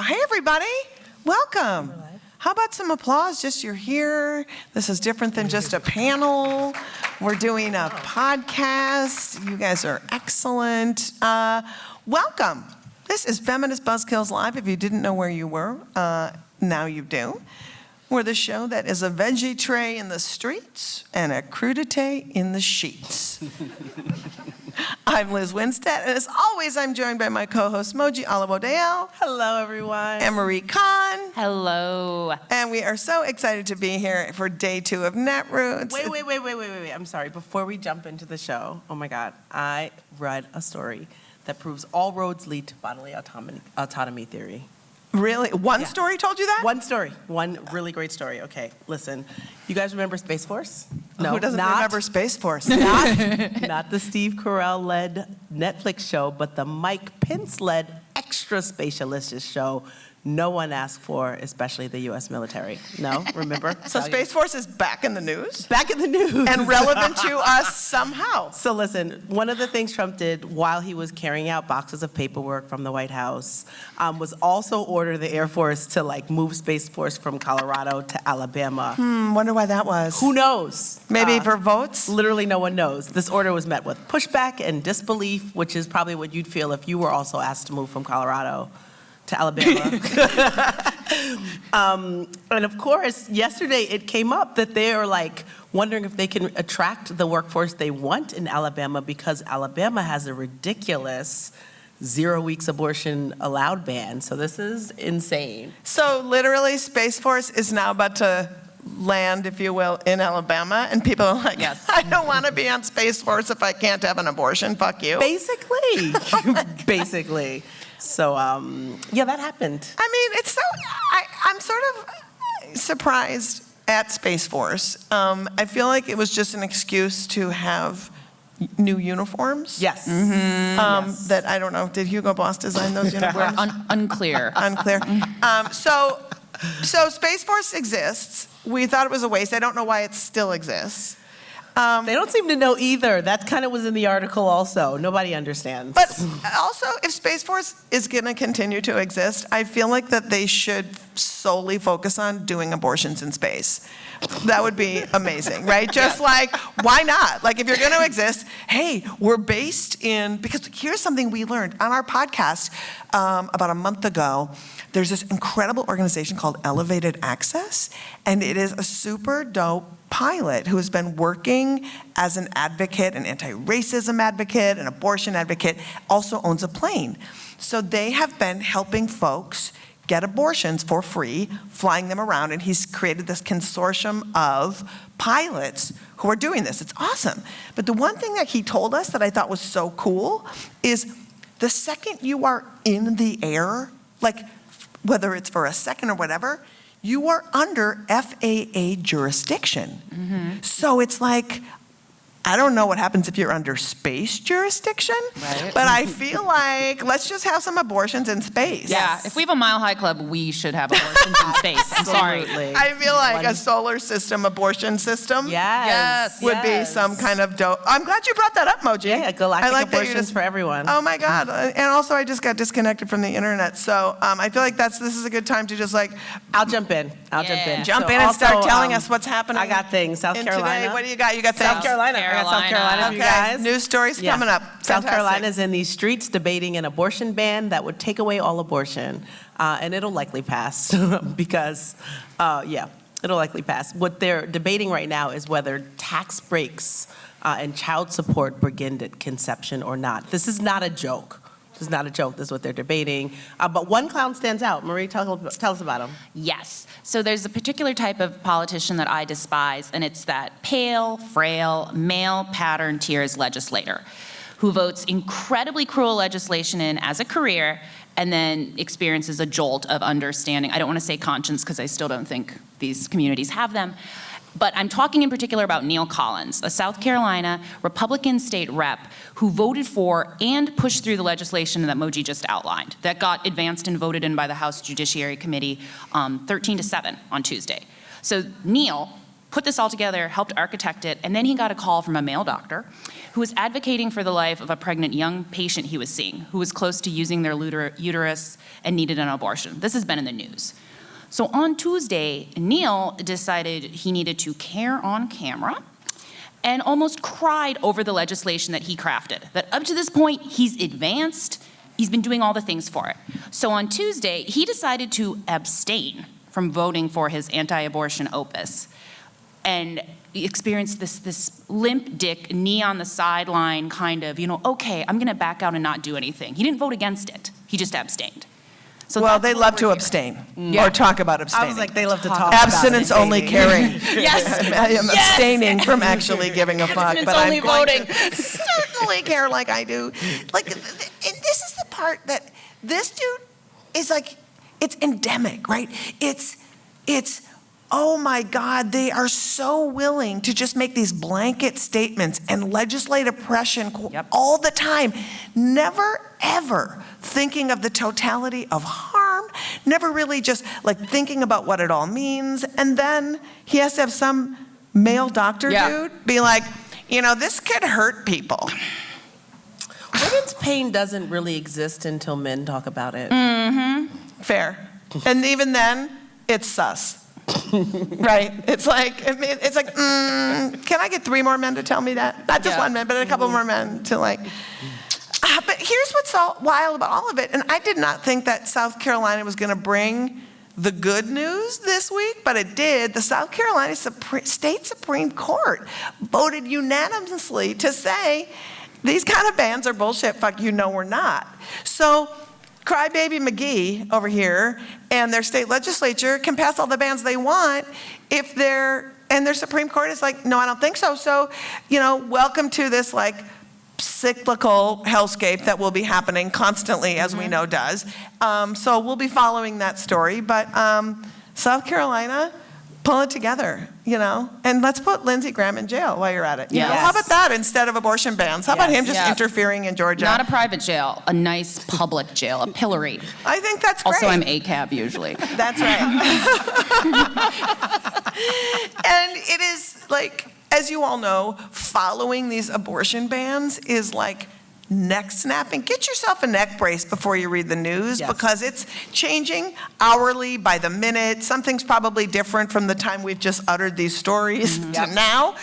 Hi, everybody. Welcome. How about some applause? Just you're here. This is different than just a panel. We're doing a podcast. You guys are excellent. Welcome. This is Feminist Buzzkills Live. If you didn't know where you were, now you do. We're the show that is a veggie tray in the streets and a crudité in the sheets. I'm Lizz Winstead, and as always, I'm joined by my co-host, Moji Alawode-El. Hello, everyone. And Marie Khan. Hello. And we are so excited to be here for day 2 of Netroots. Wait. I'm sorry. Before we jump into the show, oh my God, I read a story that proves all roads lead to bodily autonomy theory. Really? One story told you that? One story. One really great story. Okay, listen. You guys remember Space Force? No, Who doesn't remember Space Force? Not the Steve Carell-led Netflix show, but the Mike Pence-led extra spatialist show no one asked for, especially the U.S. military. No? Remember? So Space Force is back in the news? Back in the news. And relevant to us somehow. So listen, one of the things Trump did while he was carrying out boxes of paperwork from the White House was also order the Air Force to move Space Force from Colorado to Alabama. Wonder why that was. Who knows? Maybe for votes? Literally no one knows. This order was met with pushback and disbelief, which is probably what you'd feel if you were also asked to move from Colorado to Alabama. And of course, yesterday it came up that they are wondering if they can attract the workforce they want in Alabama because Alabama has a ridiculous 0 weeks abortion allowed ban. So this is insane. So literally Space Force is now about to land, if you will, in Alabama, and people are like, yes. I don't want to be on Space Force if I can't have an abortion. Fuck you. Basically. Basically. So, yeah, that happened. I mean, it's so, I'm sort of surprised at Space Force. I feel like it was just an excuse to have new uniforms. Yes. Yes. That, I don't know, did Hugo Boss design those uniforms? Unclear. Unclear. So Space Force exists. We thought it was a waste. I don't know why it still exists. They don't seem to know either. That kind of was in the article also. Nobody understands. But also, if Space Force is going to continue to exist, I feel like that they should solely focus on doing abortions in space. That would be amazing, right? Just why not? If you're going to exist, hey, we're based in, because here's something we learned on our podcast about a month ago. There's this incredible organization called Elevated Access, and it is a super dope pilot who has been working as an advocate, an anti-racism advocate, an abortion advocate, also owns a plane. So they have been helping folks get abortions for free, flying them around, and he's created this consortium of pilots who are doing this. It's awesome. But the one thing that he told us that I thought was so cool is the second you are in the air, whether it's for a second or whatever, you are under FAA jurisdiction. So it's I don't know what happens if you're under space jurisdiction, right. But I feel like let's just have some abortions in space. Yeah, if we have a Mile High Club, we should have abortions in space. I'm sorry. Absolutely. I feel like a solar system abortion system would be some kind of dope. I'm glad you brought that up, Moji. Yeah, galactic abortions for everyone. Oh my God. And also I just got disconnected from the internet. So I feel like this is a good time to just I'll jump in. Jump in and start telling us what's happening. I got things. South Carolina. Today. What do you got? You got South Carolina. I got South Carolina for you guys. News stories coming up. South Fantastic. Carolina's in these streets debating an abortion ban that would take away all abortion. And it'll likely pass because, it'll likely pass. What they're debating right now is whether tax breaks and child support begin at conception or not. This is not a joke. This is not a joke. This is what they're debating. But one clown stands out. Marie, tell us about him. Yes. So there's a particular type of politician that I despise, and it's that pale, frail, male pattern tiers legislator who votes incredibly cruel legislation in as a career and then experiences a jolt of understanding. I don't want to say conscience because I still don't think these communities have them. But I'm talking in particular about Neil Collins, a South Carolina Republican state rep who voted for and pushed through the legislation that Moji just outlined, that got advanced and voted in by the House Judiciary Committee 13-7 on Tuesday. So Neil put this all together, helped architect it, and then he got a call from a male doctor who was advocating for the life of a pregnant young patient he was seeing, who was close to using their uterus and needed an abortion. This has been in the news. So on Tuesday, Neil decided he needed to care on camera and almost cried over the legislation that he crafted, that up to this point, he's advanced, he's been doing all the things for it. So on Tuesday, he decided to abstain from voting for his anti-abortion opus and experienced this limp dick, knee on the sideline kind of, okay, I'm gonna back out and not do anything. He didn't vote against it, he just abstained. So Well, they love to abstain or talk about I abstaining. was like, they love to talk about it. Abstinence only caring. Yes. I am abstaining from actually giving a fuck, Abstinence but only I'm going voting. to certainly care like I do. Like, and this is the part that this dude is like, it's endemic, right? It's, oh my God, they are so willing to just make these blanket statements and legislate oppression all the time, never ever thinking of the totality of harm, never really just like thinking about what it all means. And then he has to have some male doctor dude be like, this could hurt people. Women's pain doesn't really exist until men talk about it. Fair. And even then, it's sus. Right? It's like, can I get 3 more men to tell me that? Not just one man, but a couple more men to like. But here's what's so wild about all of it, and I did not think that South Carolina was going to bring the good news this week, but it did. The South Carolina State Supreme Court voted unanimously to say these kind of bans are bullshit. Fuck you, no, we're not. So Crybaby McGee over here and their state legislature can pass all the bans they want if their Supreme Court is like, no, I don't think so. So, welcome to this like cyclical hellscape that will be happening constantly, as we know does. So we'll be following that story. But South Carolina, pull it together, and let's put Lindsey Graham in jail while you're at it. Yes. How about that instead of abortion bans? How about him just Yeah. interfering in Georgia? Not a private jail, a nice public jail, a pillory. I think that's great. Also, I'm ACAB usually. That's right. And it is like, as you all know, following these abortion bans is like neck snapping. Get yourself a neck brace before you read the news because it's changing hourly by the minute. Something's probably different from the time we've just uttered these stories to now.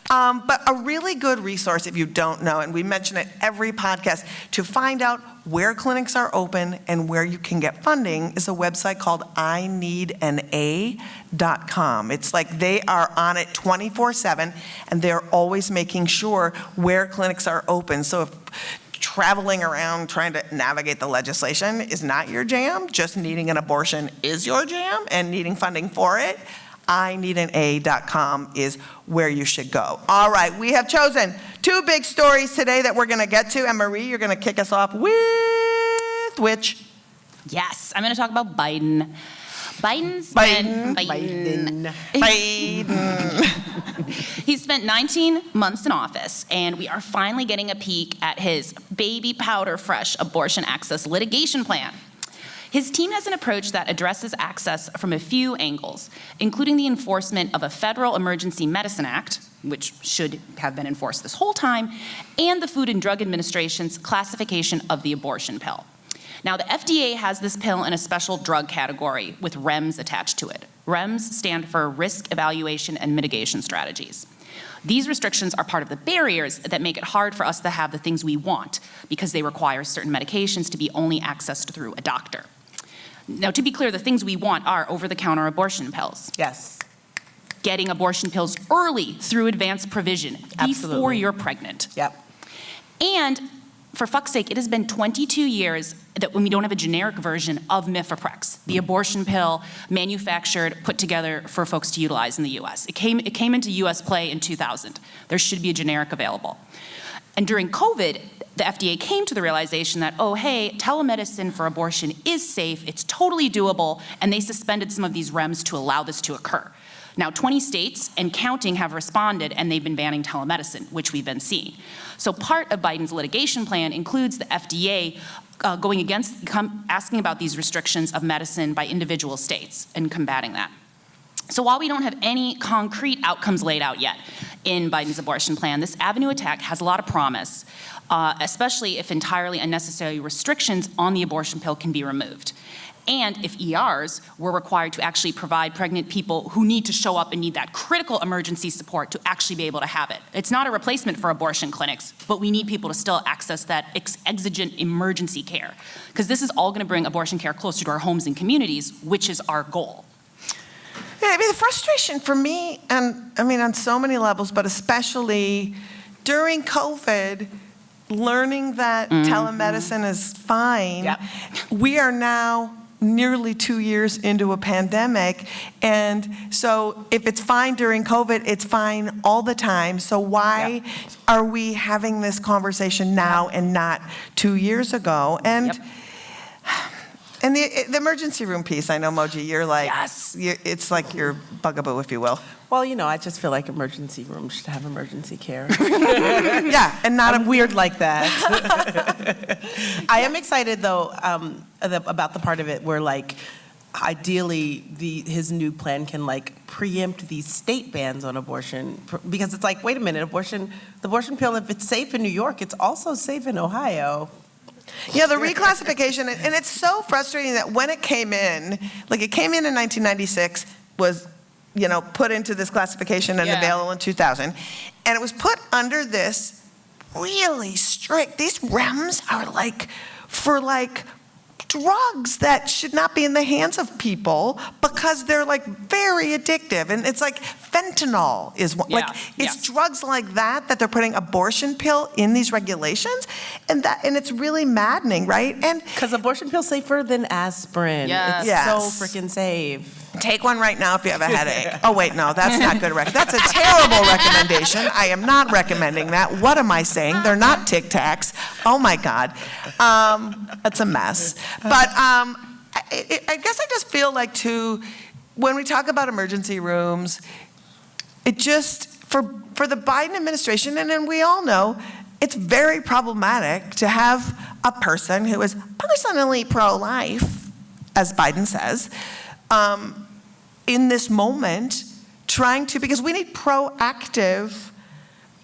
But a really good resource if you don't know, and we mention it every podcast, to find out where clinics are open and where you can get funding is a website called ineedana.com. It's like they are on it 24/7 and they're always making sure where clinics are open. So if traveling around trying to navigate the legislation is not your jam, just needing an abortion is your jam and needing funding for it, ineedana.com is where you should go. All right, we have chosen 2 big stories today that we're going to get to. And Marie, you're going to kick us off with which? Yes, I'm going to talk about Biden. Biden. He spent 19 months in office, and we are finally getting a peek at his baby powder fresh abortion access litigation plan. His team has an approach that addresses access from a few angles, including the enforcement of a federal emergency medicine act, which should have been enforced this whole time, and the Food and Drug Administration's classification of the abortion pill. Now, the FDA has this pill in a special drug category with REMS attached to it. REMS stand for Risk Evaluation and Mitigation Strategies. These restrictions are part of the barriers that make it hard for us to have the things we want because they require certain medications to be only accessed through a doctor. Now, to be clear, the things we want are over-the-counter abortion pills. Yes. Getting abortion pills early through advanced provision before Absolutely. you're pregnant. Yep. And for fuck's sake, it has been 22 years that when we don't have a generic version of Mifeprex, the abortion pill manufactured, put together for folks to utilize in the US. It came into US play in 2000. There should be a generic available. And during COVID, the FDA came to the realization that, oh, hey, telemedicine for abortion is safe, it's totally doable, and they suspended some of these REMS to allow this to occur. Now, 20 states and counting have responded, and they've been banning telemedicine, which we've been seeing. So part of Biden's litigation plan includes the FDA going against, asking about these restrictions of medicine by individual states and combating that. So while we don't have any concrete outcomes laid out yet in Biden's abortion plan, this avenue attack has a lot of promise, especially if entirely unnecessary restrictions on the abortion pill can be removed. And if ERs were required to actually provide pregnant people who need to show up and need that critical emergency support to actually be able to have it. It's not a replacement for abortion clinics, but we need people to still access that exigent emergency care. Because this is all going to bring abortion care closer to our homes and communities, which is our goal. Yeah, I mean, the frustration for me, and I mean, on so many levels, but especially during COVID, learning that telemedicine is fine, Yep. we are now nearly 2 years into a pandemic. And so if it's fine during COVID, it's fine all the time. So why are we having this conversation now and not 2 years ago? And Yep. and the emergency room piece, I know, Moji, you're like, Yes. it's like your bugaboo, if you will. Well, you know, I just feel like emergency rooms should have emergency care. Yeah, and not I'm weird like that. I am excited, though, about the part of it where, like, ideally, his new plan can, like, preempt these state bans on abortion. Because it's like, wait a minute, the abortion pill, if it's safe in New York, it's also safe in Ohio. Yeah, the reclassification, and it's so frustrating that when it came in, like it came in 1996, was, you know, put into this classification and available in 2000, and it was put under this really strict, these REMs are like, for like drugs that should not be in the hands of people because they're like very addictive. And it's like fentanyl is one, like it's drugs like that they're putting abortion pill in these regulations. And it's really maddening, right? And because abortion pill's safer than aspirin. Yes. It's so freaking safe. Take one right now if you have a headache. Oh, wait, no, that's not good. That's a terrible recommendation. I am not recommending that. What am I saying? They're not Tic Tacs. Oh, my God. That's a mess. But I guess I just feel like, too, when we talk about emergency rooms, it just, for the Biden administration, and then we all know, it's very problematic to have a person who is personally pro-life, as Biden says, in this moment, trying to, because we need proactive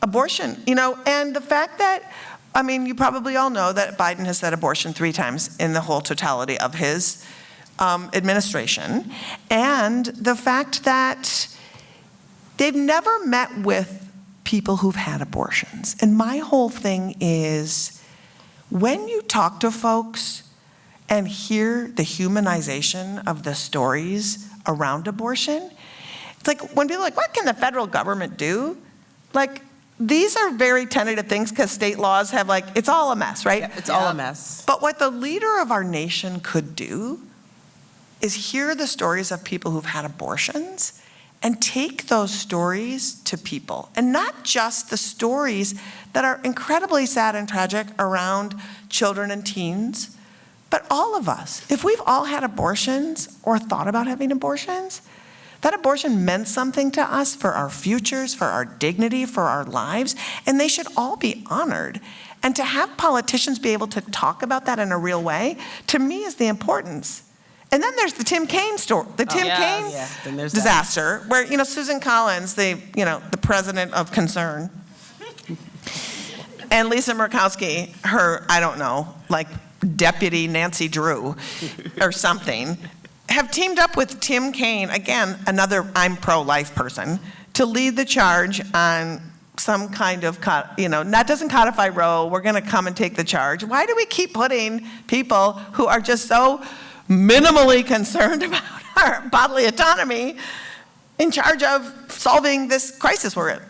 abortion, you know, and the fact that, I mean, you probably all know that Biden has said abortion 3 times in the whole totality of his administration, and the fact that they've never met with people who've had abortions. And my whole thing is, when you talk to folks and hear the humanization of the stories around abortion, it's like when people are like, what can the federal government do? Like, these are very tentative things because state laws have like, it's all a mess, right? Yeah, it's all a mess. But what the leader of our nation could do is hear the stories of people who've had abortions and take those stories to people. And not just the stories that are incredibly sad and tragic around children and teens, but all of us. If we've all had abortions or thought about having abortions, that abortion meant something to us for our futures, for our dignity, for our lives, and they should all be honored. And to have politicians be able to talk about that in a real way, to me, is the importance. And then there's the Tim Kaine story, the Tim Kaine disaster, where, you know, Susan Collins, the president of Concern, and Lisa Murkowski, her, I don't know, like Deputy Nancy Drew or something, have teamed up with Tim Kaine, again, another I'm pro-life person, to lead the charge on some kind of, that doesn't codify Roe, we're gonna come and take the charge. Why do we keep putting people who are just so minimally concerned about our bodily autonomy in charge of solving this crisis we're in?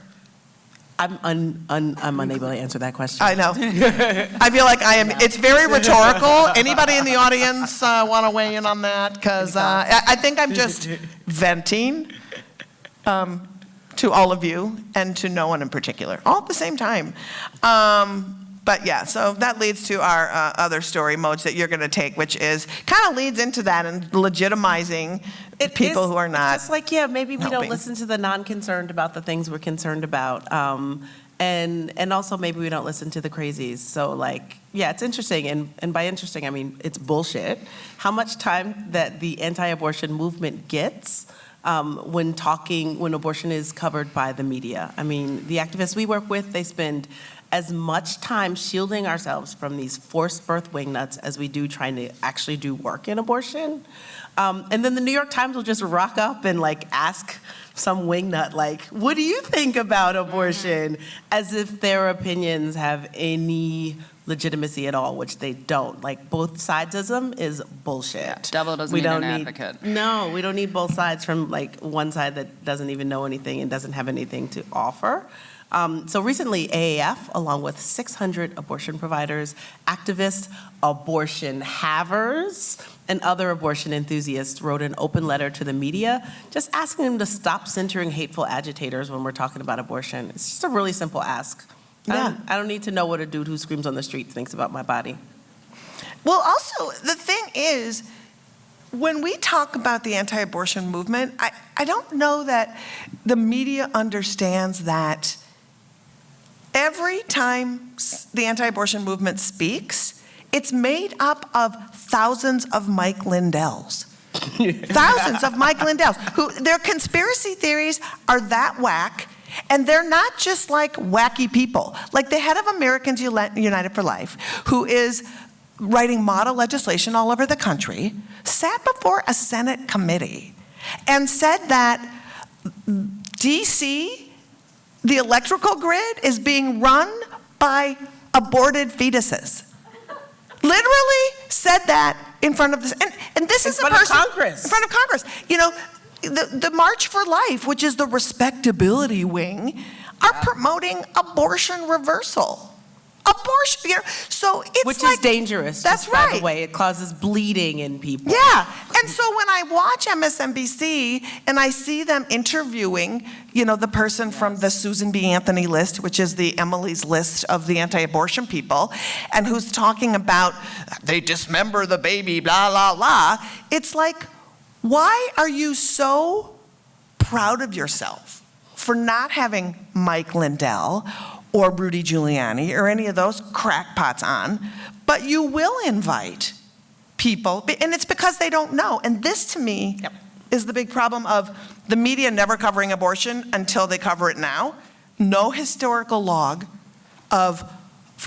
I'm unable to answer that question. I know. I feel like I am. It's very rhetorical. Anybody in the audience want to weigh in on that? Because I think I'm just venting to all of you and to no one in particular, all at the same time. But yeah, so that leads to our other story, Moj, that you're going to take, which is kind of leads into that and legitimizing people who are not. It's just like, yeah, maybe we helping. don't listen to the non-concerned about the things we're concerned about. And also maybe we don't listen to the crazies. So like, yeah, it's interesting. And by interesting, I mean, it's bullshit. How much time that the anti-abortion movement gets when abortion is covered by the media. I mean, the activists we work with, they spend as much time shielding ourselves from these forced birth wingnuts as we do trying to actually do work in abortion. And then the New York Times will just rock up and like ask some wingnut, like, what do you think about abortion? As if their opinions have any legitimacy at all, which they don't. Like, both sidesism is bullshit. Yeah, devil doesn't need an advocate. No, we don't need both sides from like one side that doesn't even know anything and doesn't have anything to offer. So recently, AAF, along with 600 abortion providers, activists, abortion havers, and other abortion enthusiasts wrote an open letter to the media just asking them to stop centering hateful agitators when we're talking about abortion. It's just a really simple ask. Yeah. I don't need to know what a dude who screams on the street thinks about my body. Well, also, the thing is, when we talk about the anti-abortion movement, I don't know that the media understands that every time the anti-abortion movement speaks, it's made up of thousands of Mike Lindells. Thousands of Mike Lindells, who their conspiracy theories are that whack, and they're not just like wacky people. Like the head of Americans United for Life, who is writing model legislation all over the country, sat before a Senate committee and said that DC, the electrical grid, is being run by aborted fetuses. Literally said that in front of this, and this is a person in front of Congress. You know, the March for Life, which is the respectability wing, are promoting abortion reversal. Abortion, you know, so it's which like, is dangerous. That's just right. By the way, it causes bleeding in people. Yeah, and so when I watch MSNBC and I see them interviewing, you know, the person from the Susan B. Anthony list, which is the Emily's list of the anti-abortion people, and who's talking about they dismember the baby, blah, blah, blah. It's like, why are you so proud of yourself for not having Mike Lindell or Rudy Giuliani or any of those crackpots on, but you will invite people, and it's because they don't know. And this, to me, is the big problem of the media never covering abortion until they cover it now. No historical log of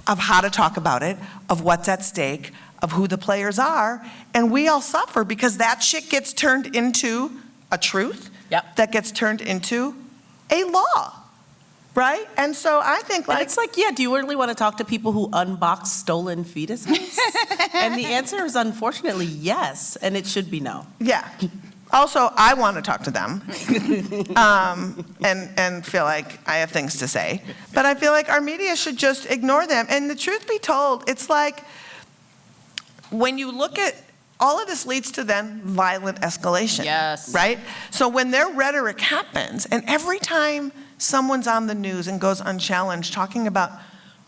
how to talk about it, of what's at stake, of who the players are, and we all suffer because that shit gets turned into a truth, that gets turned into a law. Right? And so I think like... And it's like, yeah, do you really want to talk to people who unbox stolen fetuses? And the answer is unfortunately yes, and it should be no. Yeah. Also, I want to talk to them and feel like I have things to say. But I feel like our media should just ignore them. And the truth be told, it's like when you look at all of this leads to then violent escalation. Yes. Right? So when their rhetoric happens, and every time someone's on the news and goes unchallenged talking about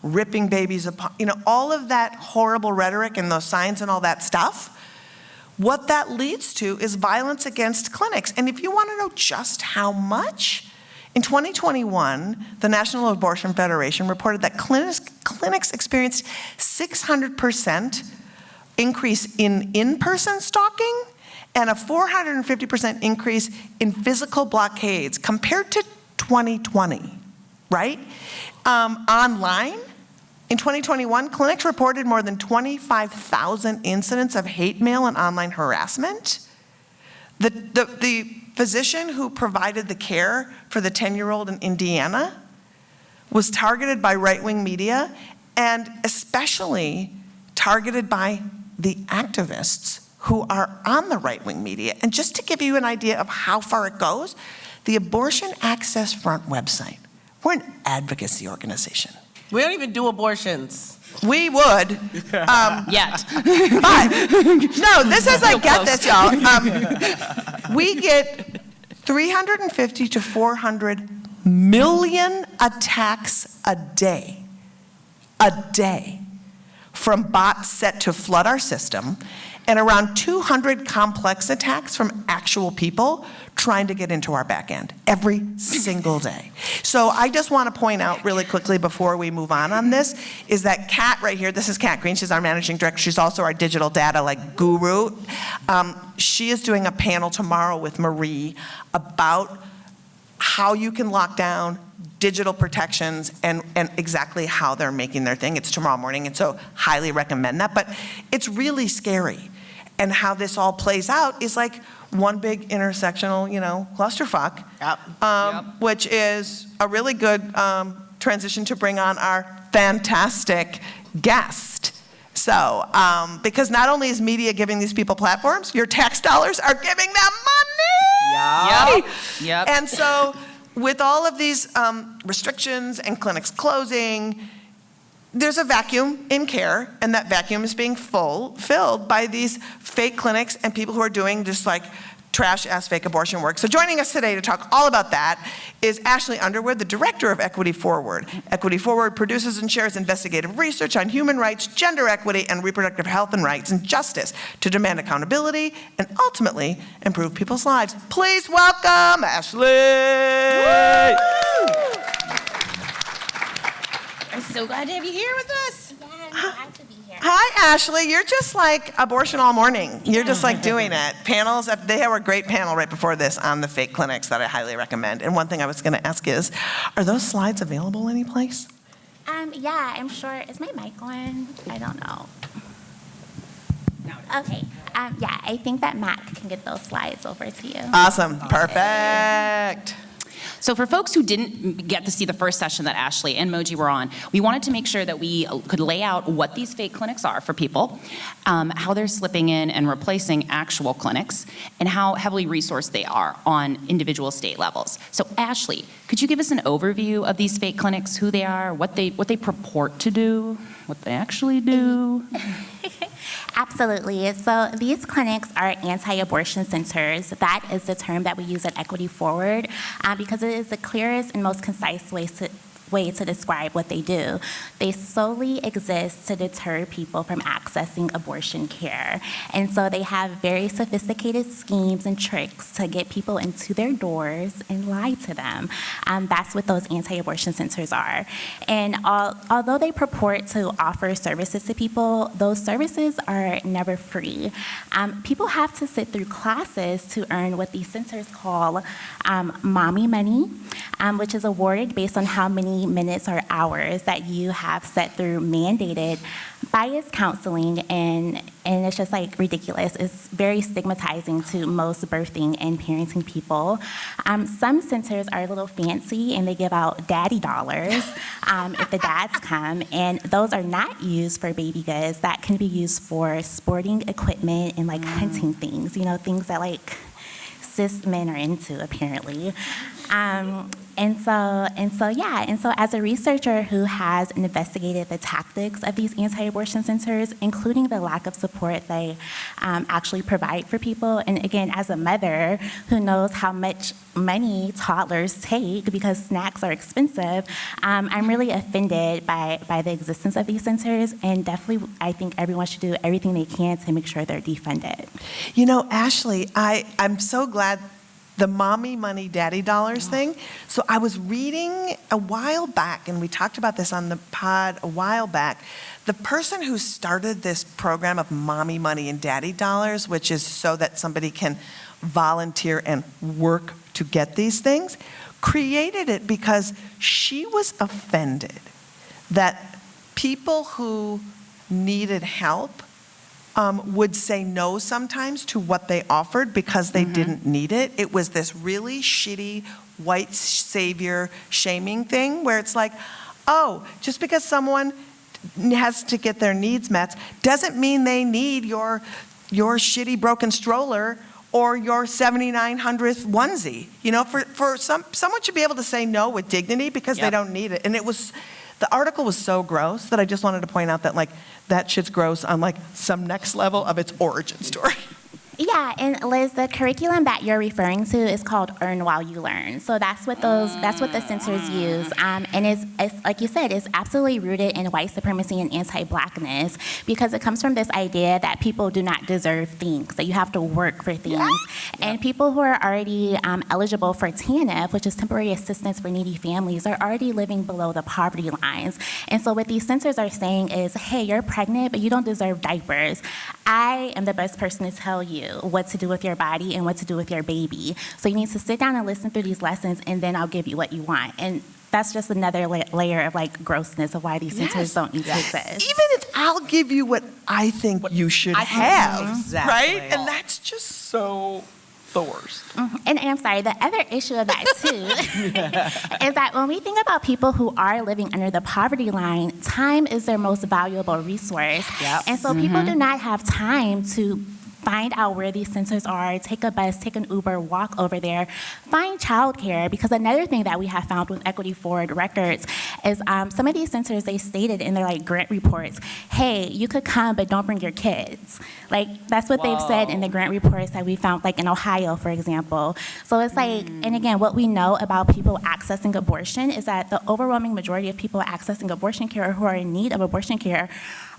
ripping babies apart, you know, all of that horrible rhetoric and those signs and all that stuff, what that leads to is violence against clinics. And if you want to know just how much, in 2021, the National Abortion Federation reported that clinics experienced 600% increase in in-person stalking and a 450% increase in physical blockades compared to 2020, right? Online, in 2021, clinics reported more than 25,000 incidents of hate mail and online harassment. The physician who provided the care for the 10-year-old in Indiana was targeted by right-wing media and especially targeted by the activists who are on the right-wing media. And just to give you an idea of how far it goes, the Abortion Access Front website, we're an advocacy organization. We don't even do abortions. We would. Yet. But, no, this is like, get this, y'all. We get 350 to 400 million attacks a day, from bots set to flood our system. and around 200 complex attacks from actual people trying to get into our back end every single day. So I just want to point out really quickly before we move on this, is that Kat right here, this is Kat Green, she's our managing director, she's also our digital data guru. She is doing a panel tomorrow with Marie about how you can lock down digital protections and exactly how they're making their thing. It's tomorrow morning, and so highly recommend that. But it's really scary. And how this all plays out is like one big intersectional, clusterfuck, which is a really good transition to bring on our fantastic guest. So, because not only is media giving these people platforms, your tax dollars are giving them money. Yep. And so, with all of these restrictions and clinics closing, there's a vacuum in care, and that vacuum is being filled by these fake clinics and people who are doing just like trash-ass fake abortion work. So joining us today to talk all about that is Ashley Underwood, the director of Equity Forward. Equity Forward produces and shares investigative research on human rights, gender equity, and reproductive health and rights and justice to demand accountability and ultimately improve people's lives. Please welcome Ashley! I'm so glad to have you here with us. Yeah, I'm glad to be here. Hi, Ashley. You're just like abortion all morning. You're just like doing it. Panels, they have a great panel right before this on the fake clinics that I highly recommend. And one thing I was going to ask is, are those slides available anyplace? Yeah, I'm sure. Is my mic on? I don't know. Okay. Yeah, I think that Matt can get those slides over to you. Awesome. Perfect. So for folks who didn't get to see the first session that Ashley and Moji were on, we wanted to make sure that we could lay out what these fake clinics are for people, how they're slipping in and replacing actual clinics, and how heavily resourced they are on individual state levels. So Ashley, could you give us an overview of these fake clinics, who they are, what they purport to do, what they actually do? Absolutely. So these clinics are anti-abortion centers. That is the term that we use at Equity Forward because it is the clearest and most concise way to describe what they do. They solely exist to deter people from accessing abortion care. And so they have very sophisticated schemes and tricks to get people into their doors and lie to them. That's what those anti-abortion centers are. And although they purport to offer services to people, those services are never free. People have to sit through classes to earn what these centers call mommy money, which is awarded based on how many minutes or hours that you have set through mandated bias counseling, and it's just like ridiculous. It's very stigmatizing to most birthing and parenting people. Some centers are a little fancy and they give out daddy dollars if the dads come, and those are not used for baby goods. That can be used for sporting equipment and like hunting things, things that like cis men are into apparently. And so as a researcher who has investigated the tactics of these anti-abortion centers, including the lack of support they actually provide for people, and again, as a mother who knows how much money toddlers take because snacks are expensive, I'm really offended by the existence of these centers, and definitely I think everyone should do everything they can to make sure they're defunded. Ashley, I'm so glad the mommy money, daddy dollars thing. So I was reading a while back, and we talked about this on the pod a while back, the person who started this program of mommy money and daddy dollars, which is so that somebody can volunteer and work to get these things, created it because she was offended that people who needed help would say no sometimes to what they offered because they didn't need it. It was this really shitty white savior shaming thing where it's like, oh, just because someone has to get their needs met doesn't mean they need your shitty broken stroller or your 7,900th onesie. For someone should be able to say no with dignity because they don't need it. And the article was so gross that I just wanted to point out that that shit's gross on some next level of its origin story. Yeah, and Liz, the curriculum that you're referring to is called Earn While You Learn. So that's what the centers use. And it's like you said, it's absolutely rooted in white supremacy and anti-blackness because it comes from this idea that people do not deserve things, that you have to work for things. Yeah. And people who are already eligible for TANF, which is temporary assistance for needy families, are already living below the poverty lines. And so what these centers are saying is, hey, you're pregnant, but you don't deserve diapers. I am the best person to tell you what to do with your body and what to do with your baby. So you need to sit down and listen through these lessons, and then I'll give you what you want. And that's just another layer of like grossness of why these centers don't need to exist. Even it's, I'll give you what I think you should have, exactly. right? And that's just so the worst. Mm-hmm. And I'm sorry, the other issue of that too is that when we think about people who are living under the poverty line, time is their most valuable resource. Yep. And so people do not have time to find out where these centers are, take a bus, take an Uber, walk over there, find childcare. Because another thing that we have found with Equity Forward records is some of these centers, they stated in their like grant reports, hey, you could come, but don't bring your kids. Like that's what they've said in the grant reports that we found, like in Ohio, for example. So it's like, and again, what we know about people accessing abortion is that the overwhelming majority of people accessing abortion care or who are in need of abortion care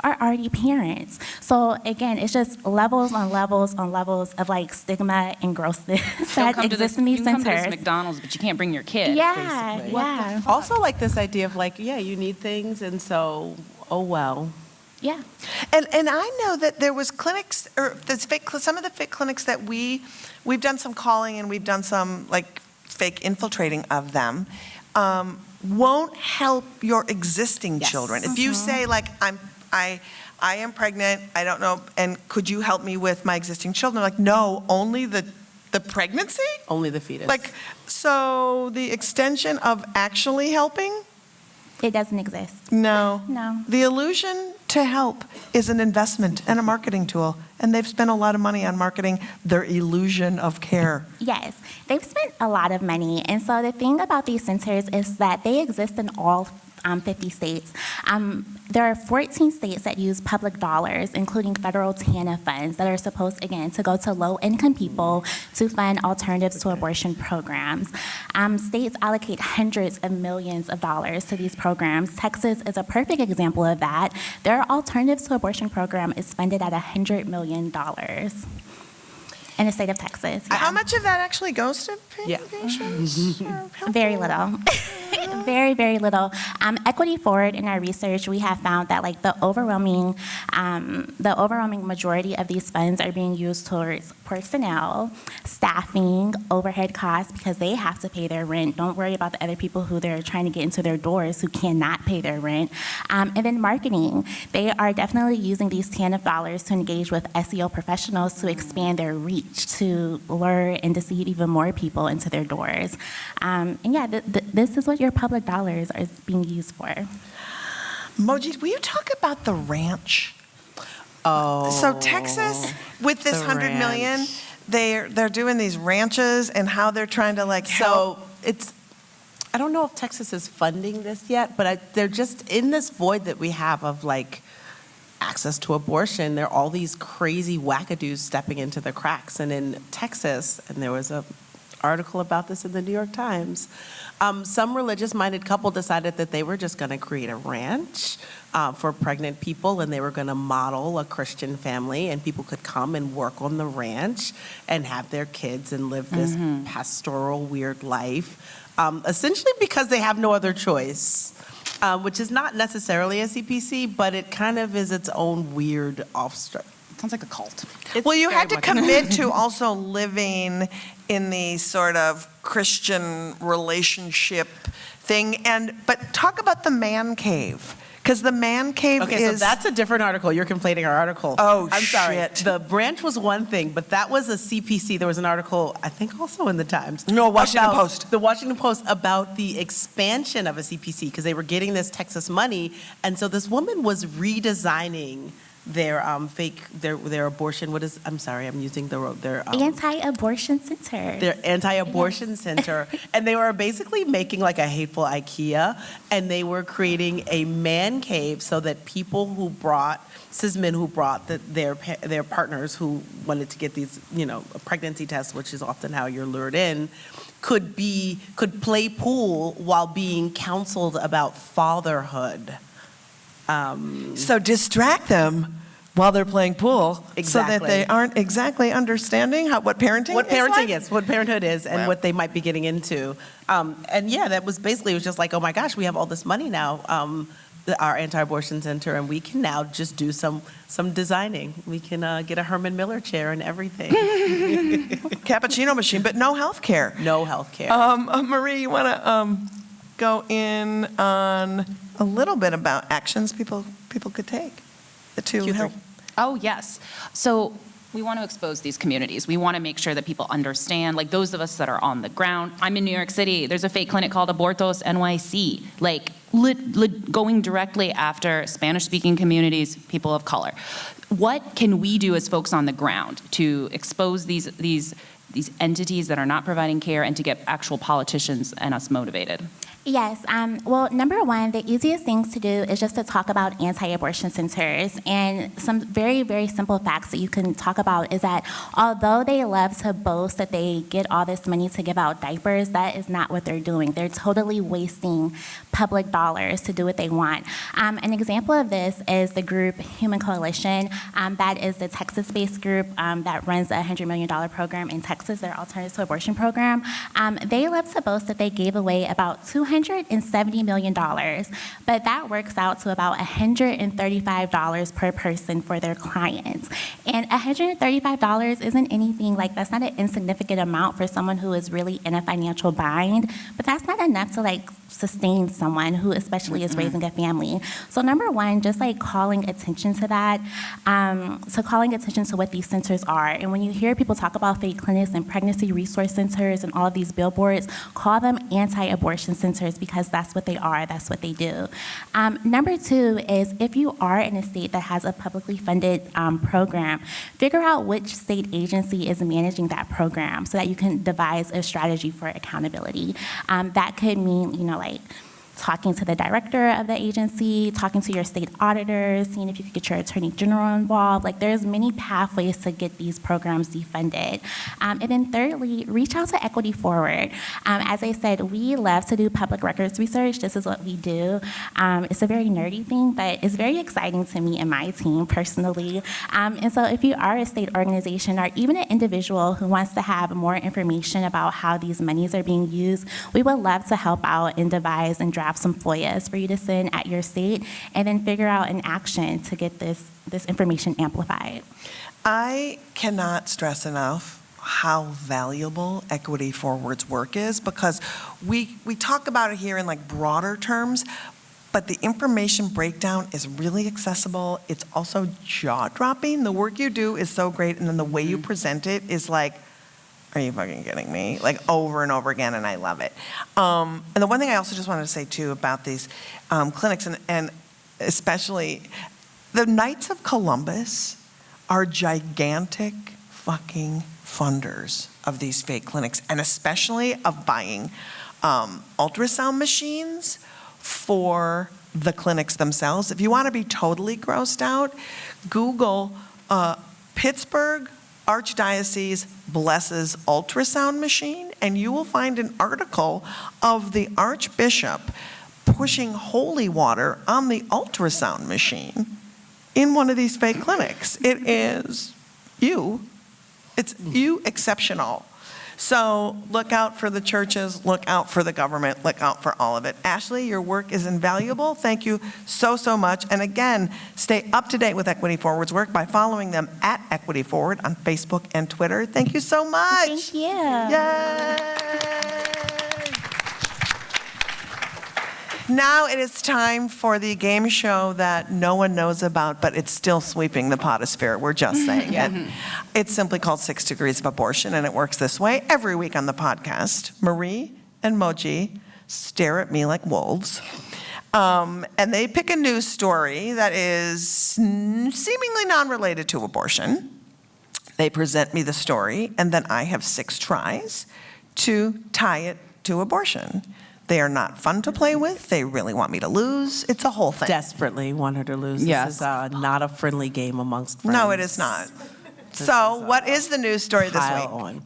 are already parents. So again, it's just levels on levels on levels of like stigma and grossness that exist in these you can come to centers. this McDonald's, but you can't bring your kid. Yeah, basically. yeah, Also, like this idea of like, yeah, you need things, and so, oh well. yeah. And I know that there was clinics, or some of the fake clinics that we've done some calling and we've done some like fake infiltrating of them, won't help your existing children. If you say like, I am pregnant, I don't know, and could you help me with my existing children? Like, no, only the pregnancy? Only the fetus. Like, so the extension of actually helping? It doesn't exist. No. No. The illusion to help is an investment and a marketing tool, and they've spent a lot of money on marketing their illusion of care. Yes, they've spent a lot of money. And so the thing about these centers is that they exist in all 50 states. There are 14 states that use public dollars, including federal TANF funds that are supposed, again, to go to low-income people to fund alternatives to abortion programs. States allocate hundreds of millions of dollars to these programs. Texas is a perfect example of that. Their alternatives to abortion program is funded at $100 million in the state of Texas. How much of that actually goes to patients? Very little. Very, very little. Equity Forward, in our research, we have found that like the overwhelming majority of these funds are being used towards personnel, staffing, overhead costs, because they have to pay their rent. Don't worry about the other people who they're trying to get into their doors who cannot pay their rent. And then marketing. They are definitely using these TANF dollars to engage with SEO professionals to expand their reach, to lure and deceive even more people into their doors. And yeah, this is what your public dollars are being used for. Moji, will you talk about the ranch? Oh. So Texas, with this The 100 million, ranch. they're doing these ranches and how they're trying to like help. So it's, I don't know if Texas is funding this yet, but they're just in this void that we have of like access to abortion. There are all these crazy wackadoos stepping into the cracks. And in Texas, and there was a article about this in the New York Times, some religious-minded couple decided that they were just going to create a ranch for pregnant people, and they were going to model a Christian family, and people could come and work on the ranch and have their kids and live this pastoral, weird life, essentially because they have no other choice, which is not necessarily a CPC, but it kind of is its own weird offshoot. Sounds like a cult. Well, you had to much- commit to also living in the sort of Christian relationship thing, but talk about the man cave, because the man cave Okay, is. so that's a different article. You're conflating our article. Oh, I'm sorry. shit. The branch was one thing, but that was a CPC. There was an article, I think also in the Times. No, Washington about- Post. The Washington Post about the expansion of a CPC because they were getting this Texas money. And so this woman was redesigning their abortion, I'm sorry, I'm using their Anti-abortion centers. their anti-abortion center, and they were basically making like a hateful IKEA, and they were creating a man cave so that cis men who brought their partners who wanted to get these, pregnancy tests, which is often how you're lured in, could play pool while being counseled about fatherhood. So distract them while they're playing pool, so that Exactly. they aren't exactly understanding what parenting is. What parenthood is, and Wow. what they might be getting into. And yeah, that was basically, it was just like, oh my gosh, we have all this money now, our anti-abortion center, and we can now just do some designing. We can get a Herman Miller chair and everything. Cappuccino machine, but no health care. No health care. Marie, you want to go in on a little bit about actions people could take to Q3. help? Oh, yes. So we want to expose these communities. We want to make sure that people understand, like those of us that are on the ground. I'm in New York City. There's a fake clinic called Abortos NYC, like going directly after Spanish-speaking communities, people of color. What can we do as folks on the ground to expose these entities that are not providing care and to get actual politicians and us motivated? Yes. Well, number one, the easiest things to do is just to talk about anti-abortion centers. And some very, very simple facts that you can talk about is that although they love to boast that they get all this money to give out diapers, that is not what they're doing. They're totally wasting public dollars to do what they want. An example of this is the group Human Coalition. That is the Texas-based group that runs a $100 million program in Texas, their alternative to abortion program. They love to boast that they gave away about $270 million, but that works out to about $135 per person for their clients. And $135 isn't anything, like that's not an insignificant amount for someone who is really in a financial bind, but that's not enough to like sustain someone who especially is raising a family. So number one, just like calling attention to that, so calling attention to what these centers are. And when you hear people talk about fake clinics and pregnancy resource centers and all of these billboards, call them anti-abortion centers because that's what they are, that's what they do. Number two is if you are in a state that has a publicly funded program, figure out which state agency is managing that program so that you can devise a strategy for accountability. That could mean, like talking to the director of the agency, talking to your state auditors, seeing if you could get your attorney general involved. Like there's many pathways to get these programs defunded. And then thirdly, reach out to Equity Forward. As I said, we love to do public records research. This is what we do. It's a very nerdy thing, but it's very exciting to me and my team personally. And so if you are a state organization or even an individual who wants to have more information about how these monies are being used, we would love to help out and devise and draft some FOIAs for you to send at your state and then figure out an action to get this information amplified. I cannot stress enough how valuable Equity Forward's work is because we talk about it here in like broader terms, but the information breakdown is really accessible. It's also jaw-dropping. The work you do is so great, and then the way you present it is like, are you fucking kidding me? Like over and over again, and I love it. And the one thing I also just wanted to say too about these clinics, and especially the Knights of Columbus are gigantic fucking funders of these fake clinics, and especially of buying ultrasound machines for the clinics themselves. If you want to be totally grossed out, Google Pittsburgh Archdiocese blesses ultrasound machine, and you will find an article of the Archbishop pushing holy water on the ultrasound machine in one of these fake clinics. It is it's exceptional. So look out for the churches, look out for the government, look out for all of it. Ashley, your work is invaluable. Thank you so, so much. And again, stay up to date with Equity Forward's work by following them at Equity Forward on Facebook and Twitter. Thank you so much. Thank you. Yay! Now it is time for the game show that no one knows about, but it's still sweeping the potosphere. We're just saying it. It's simply called 6 Degrees of Abortion, and it works this way. Every week on the podcast, Marie and Moji stare at me like wolves. And they pick a news story that is seemingly non-related to abortion. They present me the story, and then I have 6 tries to tie it to abortion. They are not fun to play with. They really want me to lose. It's a whole thing. Desperately want her to lose. Yes. This is not a friendly game amongst friends. No, it is not. So what is the news story this week?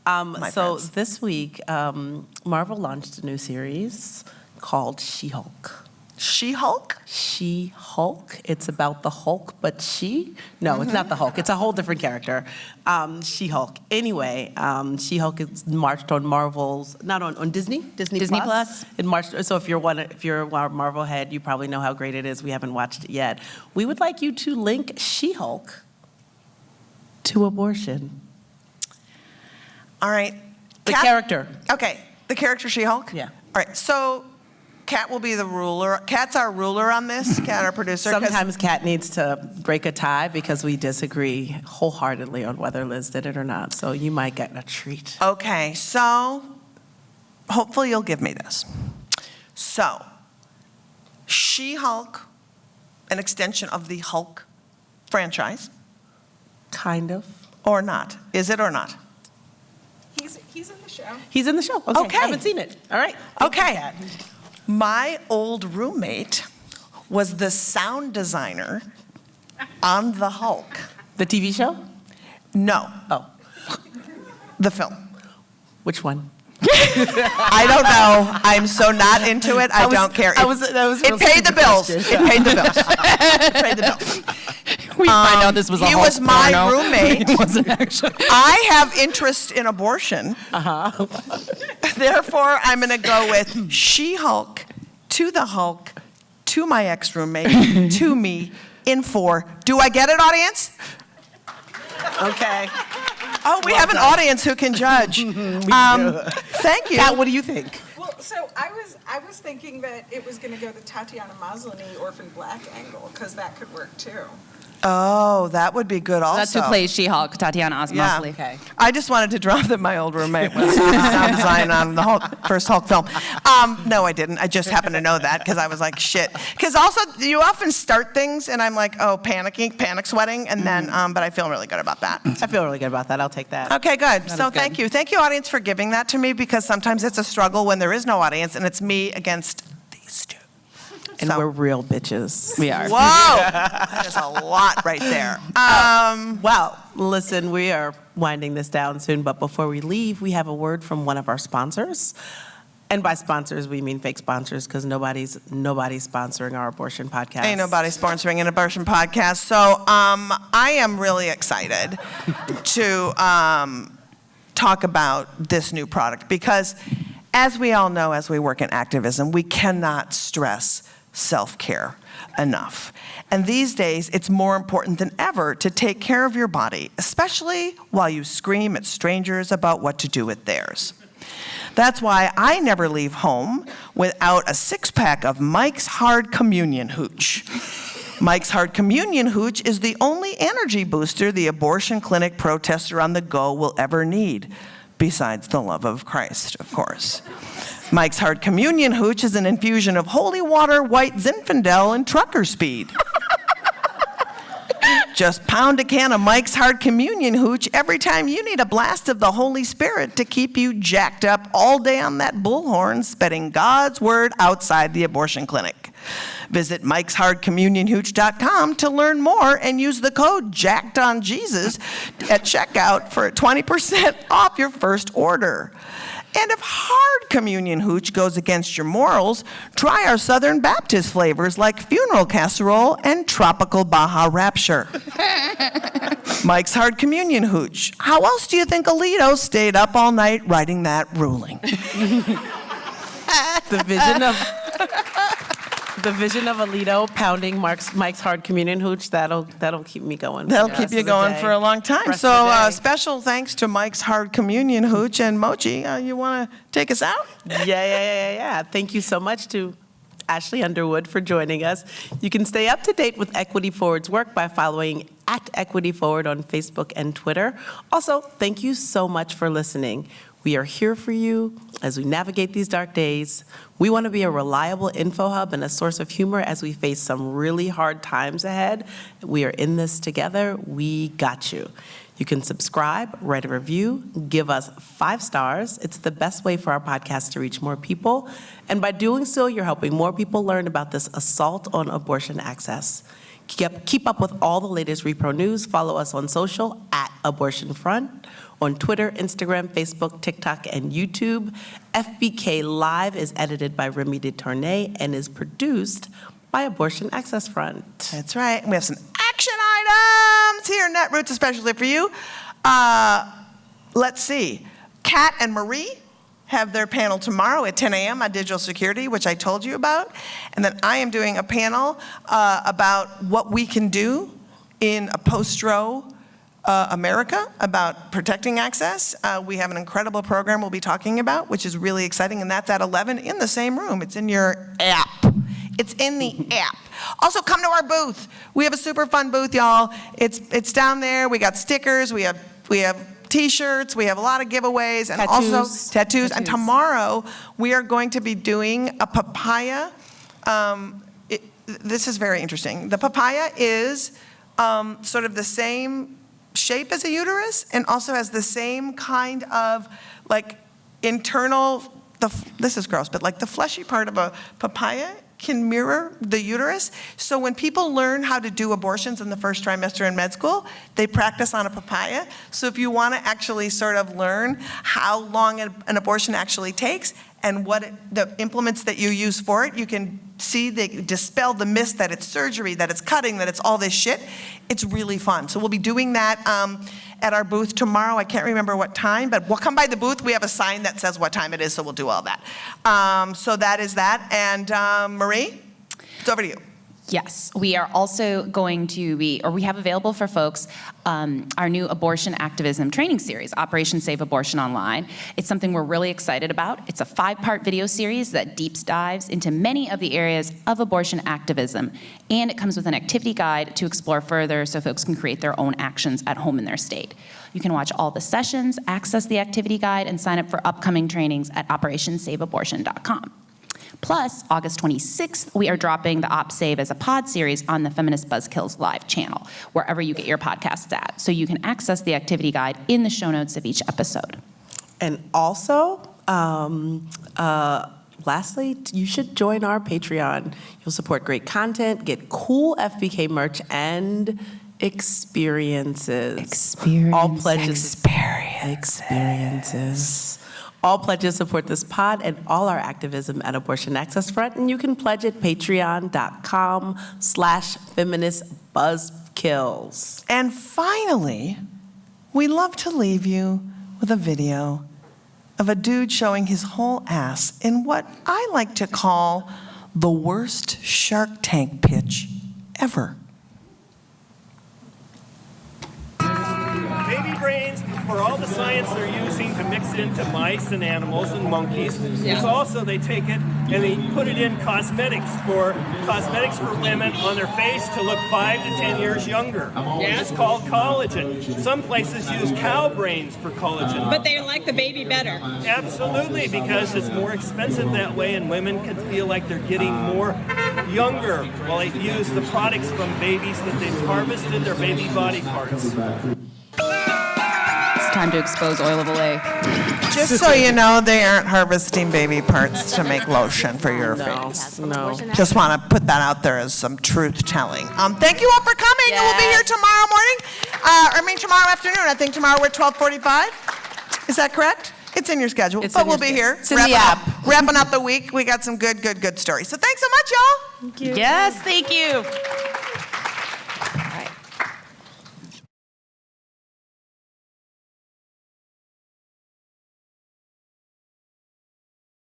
My So friends. this week, Marvel launched a new series called She-Hulk. She-Hulk? She-Hulk. It's about the Hulk, but No, it's not the Hulk. It's a whole different character. She-Hulk. Anyway, She-Hulk is marched on Marvel's, not on Disney? Disney Plus. It marched, so if you're a Marvel head, you probably know how great it is. We haven't watched it yet. We would like you to link She-Hulk to abortion. All right. The Kat- character. Okay, the character She-Hulk? Yeah. All right, so Kat will be the ruler. Kat's our ruler on this, Kat, our producer. 'cause- Sometimes Kat needs to break a tie because we disagree wholeheartedly on whether Liz did it or not. So you might get a treat. Okay, so hopefully you'll give me this. So, She-Hulk, an extension of the Hulk franchise, Kind of. or not? Is it or not? He's in the show. He's in the show. Okay. Okay. Haven't seen it. All right. Thank you, Okay. Kat. My old roommate was the sound designer on the Hulk. The TV show? No, Oh, the film. which one? I don't know. I'm so not into it. I don't care. That was a It real paid the stupid bills. question. It paid the bills. It paid the bills. We find out this was a He Hulk was my porno. roommate. It wasn't actually. I have interest in abortion. Therefore, I'm going to go with She-Hulk to the Hulk to my ex-roommate to me in 4. Do I get it, audience? Okay. Oh, we have an audience who can judge. Thank you. Kat, what do you think? Well, so I was thinking that it was going to go the Tatiana Maslany Orphan Black angle, because that could work too. Oh, that would be good also. That's who plays She-Hulk, Tatiana Yeah. Maslany. Okay. I just wanted to drop that my old roommate was the sound design on the first Hulk film. No, I didn't. I just happened to know that because I was like, shit. Because also, you often start things and I'm like, oh, panic sweating, and then, but I feel really good about that. I feel really good about that. I'll take that. Okay, good. So is good. thank you. Thank you, audience, for giving that to me because sometimes it's a struggle when there is no audience and it's me against these two. And So- we're real bitches. We are. Whoa, that is a lot right there. Well, listen, we are winding this down soon, but before we leave, we have a word from one of our sponsors. And by sponsors, we mean fake sponsors, because nobody's sponsoring our abortion podcast. Ain't nobody sponsoring an abortion podcast. So I am really excited to talk about this new product because as we all know, as we work in activism, we cannot stress self-care enough. And these days, it's more important than ever to take care of your body, especially while you scream at strangers about what to do with theirs. That's why I never leave home without a 6-pack of Mike's Hard Communion Hooch. Mike's Hard Communion Hooch is the only energy booster the abortion clinic protester on the go will ever need, besides the love of Christ, of course. Mike's Hard Communion Hooch is an infusion of holy water, white Zinfandel, and trucker speed. Just pound a can of Mike's Hard Communion Hooch every time you need a blast of the Holy Spirit to keep you jacked up all day on that bullhorn, spitting God's word outside the abortion clinic. Visit mikeshardcommunionhooch.com to learn more and use the code JACKEDONJesus at checkout for 20% off your first order. And if hard communion hooch goes against your morals, try our Southern Baptist flavors like funeral casserole and tropical Baja Rapture. Mike's Hard Communion Hooch. How else do you think Alito stayed up all night writing that ruling? The vision of Alito pounding Mike's Hard Communion Hooch, that'll keep me going. That'll the keep rest you of the going day. for a long time. Rest So of the day. special thanks to Mike's Hard Communion Hooch and Moji. You want to take us out? Yeah. Thank you so much to Ashley Underwood for joining us. You can stay up to date with Equity Forward's work by following @Equity Forward on Facebook and Twitter. Also, thank you so much for listening. We are here for you as we navigate these dark days. We want to be a reliable info hub and a source of humor as we face some really hard times ahead. We are in this together. We got you. You can subscribe, write a review, give us 5 stars. It's the best way for our podcast to reach more people. And by doing so, you're helping more people learn about this assault on abortion access. Keep up with all the latest repro news. Follow us on social @AbortionFront, on Twitter, Instagram, Facebook, TikTok, and YouTube. FBK Live is edited by Remy DeTournay and is produced by Abortion Access Front. That's right. And we have some action items here in Netroots, especially for you. Let's see. Kat and Marie have their panel tomorrow at 10 a.m. on digital security, which I told you about. And then I am doing a panel about what we can do in a post-Roe America about protecting access. We have an incredible program we'll be talking about, which is really exciting, and that's at 11 in the same room. It's in your app. It's in the app. Also, come to our booth. We have a super fun booth, y'all. It's down there. We got stickers. We have T-shirts. We have a lot of giveaways and also tattoos. And tomorrow we are going to be doing a papaya. This is very interesting. The papaya is sort of the same shape as a uterus and also has the same kind of like internal. This is gross, but like the fleshy part of a papaya can mirror the uterus. So when people learn how to do abortions in the first trimester in med school, they practice on a papaya. So if you want to actually sort of learn how long an abortion actually takes and what the implements that you use for it, you can see they dispel the myth that it's surgery, that it's cutting, that it's all this shit. It's really fun. So we'll be doing that at our booth tomorrow. I can't remember what time, but we'll come by the booth. We have a sign that says what time it is, so we'll do all that. So that is that. And Marie, it's over to you. Yes, we are also going to be, or we have available for folks, our new abortion activism training series, Operation Save Abortion Online. It's something we're really excited about. It's a 5-part video series that deep dives into many of the areas of abortion activism, and it comes with an activity guide to explore further so folks can create their own actions at home in their state. You can watch all the sessions, access the activity guide, and sign up for upcoming trainings at operationsaveabortion.com. Plus, August 26th, we are dropping the Op Save as a pod series on the Feminist Buzzkills live channel, wherever you get your podcasts at. So you can access the activity guide in the show notes of each episode. And also, lastly, you should join our Patreon. You'll support great content, get cool FBK merch, and experiences. All pledges. Experiences. All pledges support this pod and all our activism at Abortion Access Front, and you can pledge at patreon.com/feministbuzzkills. And finally, we love to leave you with a video of a dude showing his whole ass in what I like to call the worst Shark Tank pitch ever. Baby brains, for all the science they're using to mix it into mice and animals and monkeys, it's also they take it and they put it in cosmetics for women on their face to look 5 to 10 years younger. It's called collagen. Some places use cow brains for collagen. But they like the baby better. Absolutely, because it's more expensive that way and women can feel like they're getting more younger while they use the products from babies that they've harvested, their baby body parts. Time to expose Oil of Olay. Just so you know, they aren't harvesting baby parts to make lotion for your face. No. Just want to put that out there as some truth telling. Thank you all for coming. Yes. We'll be here tomorrow morning. Tomorrow afternoon. I think tomorrow we're at 12:45. Is that correct? It's in your schedule, but we'll be here. It's in the app. Wrapping up the week. We got some good stories. So thanks so much, y'all. Thank you. Yes, thank you.